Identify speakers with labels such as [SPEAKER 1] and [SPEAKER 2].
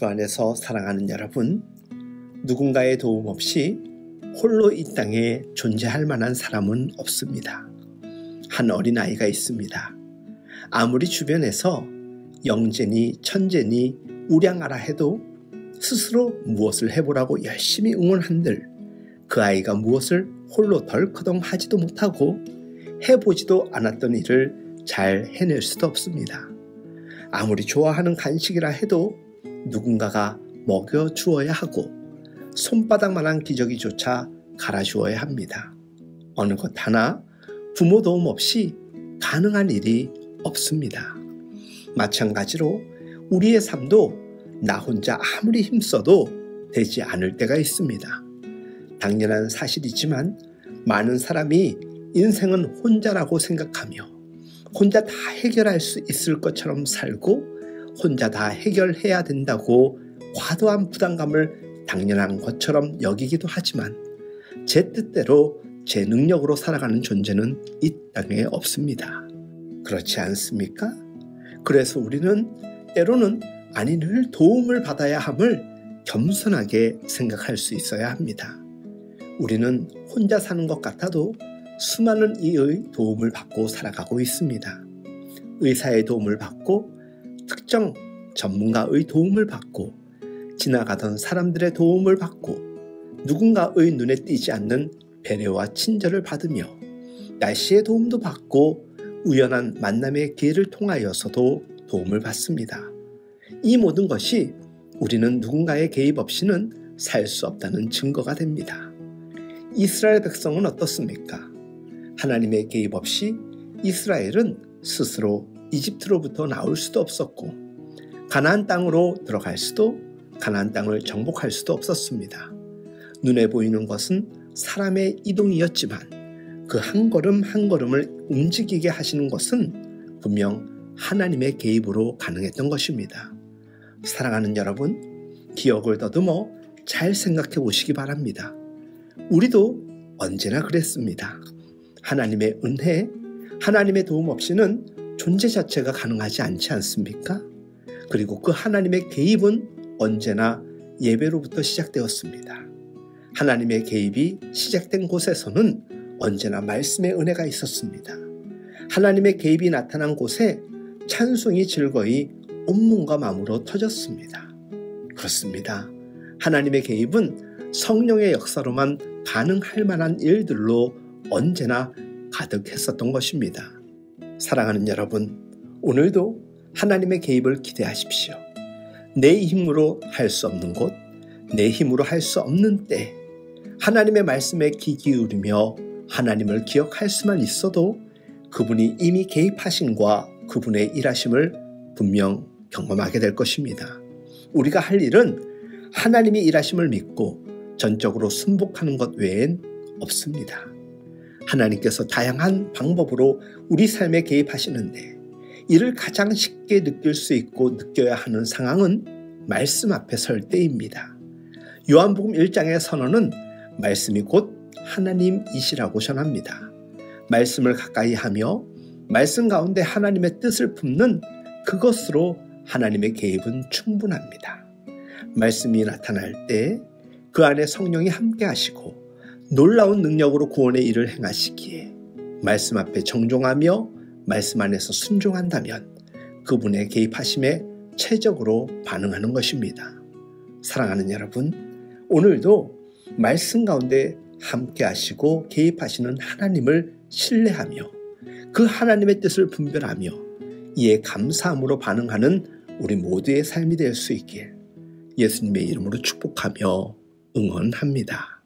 [SPEAKER 1] 주 안에서 사랑하는 여러분, 누군가의 도움 없이 홀로 이 땅에 존재할 만한 사람은 없습니다. 한 어린아이가 있습니다. 아무리 주변에서 영재니 천재니 우량하라 해도 스스로 무엇을 해보라고 열심히 응원한들 그 아이가 무엇을 홀로 덜커덩 하지도 못하고 해보지도 않았던 일을 잘 해낼 수도 없습니다. 아무리 좋아하는 간식이라 해도 누군가가 먹여주어야 하고 손바닥만한 기저귀조차 갈아주어야 합니다. 어느 것 하나 부모 도움 없이 가능한 일이 없습니다. 마찬가지로 우리의 삶도 나 혼자 아무리 힘써도 되지 않을 때가 있습니다. 당연한 사실이지만 많은 사람이 인생은 혼자라고 생각하며 혼자 다 해결할 수 있을 것처럼 살고 혼자 다 해결해야 된다고 과도한 부담감을 당연한 것처럼 여기기도 하지만 제 뜻대로 제 능력으로 살아가는 존재는 이 땅에 없습니다. 그렇지 않습니까? 그래서 우리는 때로는 아니 늘 도움을 받아야 함을 겸손하게 생각할 수 있어야 합니다. 우리는 혼자 사는 것 같아도 수많은 이의 도움을 받고 살아가고 있습니다. 의사의 도움을 받고 특정 전문가의 도움을 받고 지나가던 사람들의 도움을 받고 누군가의 눈에 띄지 않는 배려와 친절을 받으며 날씨의 도움도 받고 우연한 만남의 기회를 통하여서도 도움을 받습니다. 이 모든 것이 우리는 누군가의 개입 없이는 살 수 없다는 증거가 됩니다. 이스라엘 백성은 어떻습니까? 하나님의 개입 없이 이스라엘은 스스로 이집트로부터 나올 수도 없었고 가나안 땅으로 들어갈 수도 가나안 땅을 정복할 수도 없었습니다. 눈에 보이는 것은 사람의 이동이었지만 그 한 걸음 한 걸음을 움직이게 하시는 것은 분명 하나님의 개입으로 가능했던 것입니다. 사랑하는 여러분, 기억을 더듬어 잘 생각해 보시기 바랍니다. 우리도 언제나 그랬습니다. 하나님의 은혜, 하나님의 도움 없이는 존재 자체가 가능하지 않지 않습니까? 그리고 그 하나님의 개입은 언제나 예배로부터 시작되었습니다. 하나님의 개입이 시작된 곳에서는 언제나 말씀의 은혜가 있었습니다. 하나님의 개입이 나타난 곳에 찬송이 즐거이 온몸과 마음으로 터졌습니다. 그렇습니다. 하나님의 개입은 성령의 역사로만 가능할 만한 일들로 언제나 가득했었던 것입니다. 사랑하는 여러분, 오늘도 하나님의 개입을 기대하십시오. 내 힘으로 할 수 없는 곳, 내 힘으로 할 수 없는 때 하나님의 말씀에 귀 기울이며 하나님을 기억할 수만 있어도 그분이 이미 개입하심과 그분의 일하심을 분명 경험하게 될 것입니다. 우리가 할 일은 하나님이 일하심을 믿고 전적으로 순복하는 것 외엔 없습니다. 하나님께서 다양한 방법으로 우리 삶에 개입하시는데 이를 가장 쉽게 느낄 수 있고 느껴야 하는 상황은 말씀 앞에 설 때입니다. 요한복음 1장의 선언은 말씀이 곧 하나님이시라고 전합니다. 말씀을 가까이 하며 말씀 가운데 하나님의 뜻을 품는 그것으로 하나님의 개입은 충분합니다. 말씀이 나타날 때 그 안에 성령이 함께 하시고 놀라운 능력으로 구원의 일을 행하시기에 말씀 앞에 정종하며 말씀 안에서 순종한다면 그분의 개입하심에 최적으로 반응하는 것입니다. 사랑하는 여러분, 오늘도 말씀 가운데 함께 하시고 개입하시는 하나님을 신뢰하며 그 하나님의 뜻을 분별하며 이에 감사함으로 반응하는 우리 모두의 삶이 될 수 있길 예수님의 이름으로 축복하며 응원합니다.